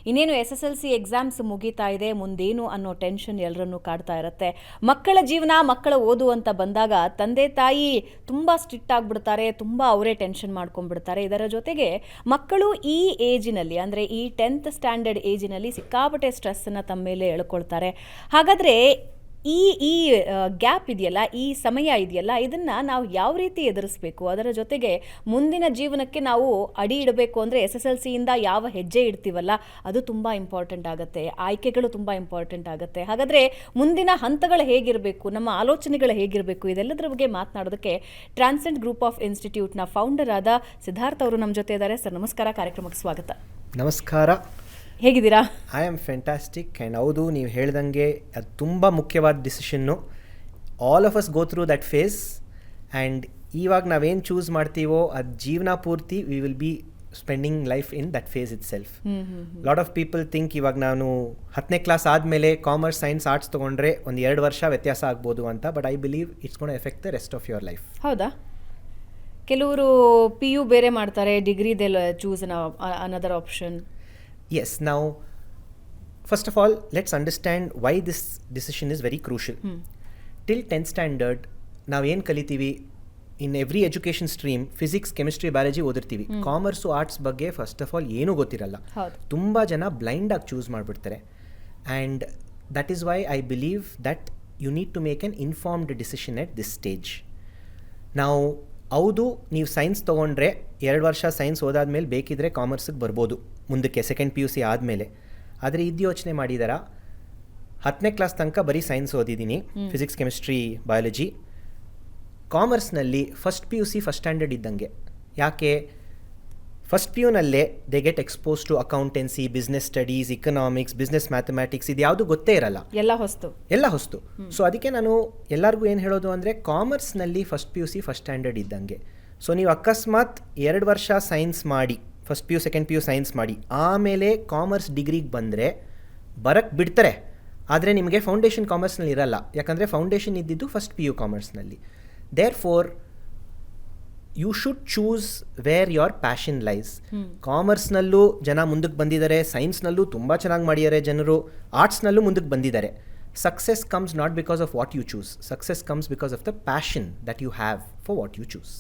ಇನ್ನೇನು SSLC exams ಮುಗೀತಾ ಇದೆ, ಮುಂದೇನು ಅನ್ನೋ ಟೆನ್ಷನ್ ಎಲ್ಲರನ್ನೂ ಕಾಡ್ತಾ ಇರುತ್ತೆ. ಮಕ್ಕಳ ಜೀವನ, ಮಕ್ಕಳ ಓದು ಅಂತ ಬಂದಾಗ ತಂದೆ ತಾಯಿ ತುಂಬ ಸ್ಟ್ರಿಕ್ಟ್ ಆಗಿಬಿಡ್ತಾರೆ, ತುಂಬ ಅವರೇ ಟೆನ್ಷನ್ ಮಾಡ್ಕೊಂಡ್ಬಿಡ್ತಾರೆ. ಇದರ ಜೊತೆಗೆ ಮಕ್ಕಳು ಈ ಏಜಿನಲ್ಲಿ, ಅಂದರೆ ಈ 10th ಸ್ಟ್ಯಾಂಡರ್ಡ್ ಏಜಿನಲ್ಲಿ ಸಿಕ್ಕಾಪಟ್ಟೆ ಸ್ಟ್ರೆಸ್ಸನ್ನು ತಮ್ಮ ಮೇಲೆ ಎಳ್ಕೊಳ್ತಾರೆ. ಹಾಗಾದರೆ ಈ ಗ್ಯಾಪ್ ಇದೆಯಲ್ಲ, ಈ ಸಮಯ ಇದೆಯಲ್ಲ, ಇದನ್ನು ನಾವು ಯಾವ ರೀತಿ ಎದುರಿಸಬೇಕು? ಅದರ ಜೊತೆಗೆ ಮುಂದಿನ ಜೀವನಕ್ಕೆ ನಾವು ಅಡಿ ಇಡಬೇಕು ಅಂದರೆ SSLCಯಿಂದ ಯಾವ ಹೆಜ್ಜೆ ಇಡ್ತೀವಲ್ಲ ಅದು ತುಂಬ ಇಂಪಾರ್ಟೆಂಟ್ ಆಗುತ್ತೆ, ಆಯ್ಕೆಗಳು ತುಂಬ ಇಂಪಾರ್ಟೆಂಟ್ ಆಗುತ್ತೆ. ಹಾಗಾದರೆ ಮುಂದಿನ ಹಂತಗಳು ಹೇಗಿರಬೇಕು, ನಮ್ಮ ಆಲೋಚನೆಗಳು ಹೇಗಿರಬೇಕು, ಇದೆಲ್ಲದರ ಬಗ್ಗೆ ಮಾತನಾಡೋದಕ್ಕೆ ಟ್ರಾನ್ಸೆಂಡ್ ಗ್ರೂಪ್ ಆಫ್ ಇನ್ಸ್ಟಿಟ್ಯೂಟ್ನ ಫೌಂಡರ್ ಆದ ಸಿದ್ಧಾರ್ಥ್ ಅವರು ನಮ್ಮ ಜೊತೆ ಇದ್ದಾರೆ. ಸರ್ ನಮಸ್ಕಾರ, ಕಾರ್ಯಕ್ರಮಕ್ಕೆ ಸ್ವಾಗತ. ನಮಸ್ಕಾರ, ಹೇಗಿದ್ದೀರಾ? I am fantastic. ಆ್ಯಂಡ್ ಹೌದು, ನೀವು ಹೇಳ್ದಂಗೆ ಅದು ತುಂಬ ಮುಖ್ಯವಾದ decision. All of us go through that phase. And ಇವಾಗ ನಾವೇನು ಚೂಸ್ ಮಾಡ್ತೀವೋ ಅದು ಜೀವನ ಪೂರ್ತಿ we will be spending life in that phase itself. Lot of people think ಇವಾಗ ನಾನು 10ನೇ ಕ್ಲಾಸ್ ಆದಮೇಲೆ ಕಾಮರ್ಸ್, ಸೈನ್ಸ್, ಆರ್ಟ್ಸ್ ತೊಗೊಂಡ್ರೆ ಒಂದು 2 ವರ್ಷ ವ್ಯತ್ಯಾಸ ಆಗ್ಬೋದು ಅಂತ. But I believe it's gonna effect the rest of your life. ಹೌದಾ? ಕೆಲವರು PU ಬೇರೆ ಮಾಡ್ತಾರೆ, ಡಿಗ್ರಿದೆಲ್ಲ choose another option. Yes, now first of all let's understand why this decision is very crucial. Till 10th standard ನಾವು ಏನು ಕಲಿತೀವಿ, in every education stream physics, chemistry, biology ಓದಿರ್ತೀವಿ. Commerce, arts ಬಗ್ಗೆ ಫಸ್ಟ್ ಆಫ್ ಆಲ್ ಏನೂ ಗೊತ್ತಿರಲ್ಲ. ತುಂಬ ಜನ ಬ್ಲೈಂಡಾಗಿ ಚೂಸ್ ಮಾಡಿಬಿಡ್ತಾರೆ. And that is why I believe that you need to make an informed decision at this stage. ನಾವು ಹೌದು, ನೀವು ಸೈನ್ಸ್ ತೊಗೊಂಡ್ರೆ 2 ವರ್ಷ ಸೈನ್ಸ್ ಓದಾದ್ಮೇಲೆ ಬೇಕಿದ್ರೆ ಕಾಮರ್ಸಿಗೆ ಬರ್ಬೋದು ಮುಂದಕ್ಕೆ, ಸೆಕೆಂಡ್ PUC ಆದಮೇಲೆ. ಆದರೆ ಇದು ಯೋಚನೆ ಮಾಡಿದಾರಾ, 10ನೇ ಕ್ಲಾಸ್ ತನಕ ಬರೀ ಸೈನ್ಸ್ ಓದಿದ್ದೀನಿ, ಫಿಸಿಕ್ಸ್, ಕೆಮಿಸ್ಟ್ರಿ, ಬಯಾಲಜಿ. ಕಾಮರ್ಸ್ನಲ್ಲಿ ಫಸ್ಟ್ PUC ಫಸ್ಟ್ ಸ್ಟ್ಯಾಂಡರ್ಡ್ ಇದ್ದಂಗೆ. ಯಾಕೆ? ಫಸ್ಟ್ PUನಲ್ಲೇ they get expose to accountancy, business studies, economics, business mathematics, ಇದು ಯಾವುದು ಗೊತ್ತೇ ಇರಲ್ಲ, ಎಲ್ಲ ಹೊಸ್ತು. ಸೊ ಅದಕ್ಕೆ ನಾನು ಎಲ್ಲರಿಗೂ ಏನು ಹೇಳೋದು ಅಂದರೆ, ಕಾಮರ್ಸ್ನಲ್ಲಿ ಫಸ್ಟ್ PUC ಫಸ್ಟ್ ಸ್ಟ್ಯಾಂಡರ್ಡ್ ಇದ್ದಂಗೆ. ಸೊ ನೀವು ಅಕಸ್ಮಾತ್ 2 ವರ್ಷ ಸೈನ್ಸ್ ಮಾಡಿ, first PU second PU science ಮಾಡಿ ಆಮೇಲೆ ಕಾಮರ್ಸ್ ಡಿಗ್ರಿಗೆ ಬಂದರೆ ಬರಕ್ಕೆ ಬಿಡ್ತಾರೆ. ಆದರೆ ನಿಮಗೆ ಫೌಂಡೇಶನ್ ಕಾಮರ್ಸ್ನಲ್ಲಿ ಇರಲ್ಲ, ಯಾಕಂದರೆ ಫೌಂಡೇಶನ್ ಇದ್ದಿದ್ದು ಫಸ್ಟ್ PU ಕಾಮರ್ಸ್ನಲ್ಲಿ. Therefore you should choose where your passion lies. ಕಾಮರ್ಸ್ನಲ್ಲೂ ಜನ ಮುಂದಕ್ಕೆ ಬಂದಿದ್ದಾರೆ, ಸೈನ್ಸ್ನಲ್ಲೂ ತುಂಬ ಚೆನ್ನಾಗಿ ಮಾಡಿದ್ದಾರೆ ಜನರು, ಆರ್ಟ್ಸ್ನಲ್ಲೂ ಮುಂದಕ್ಕೆ ಬಂದಿದ್ದಾರೆ. Success comes not because of what you choose, success comes because of the passion that you have for what you choose.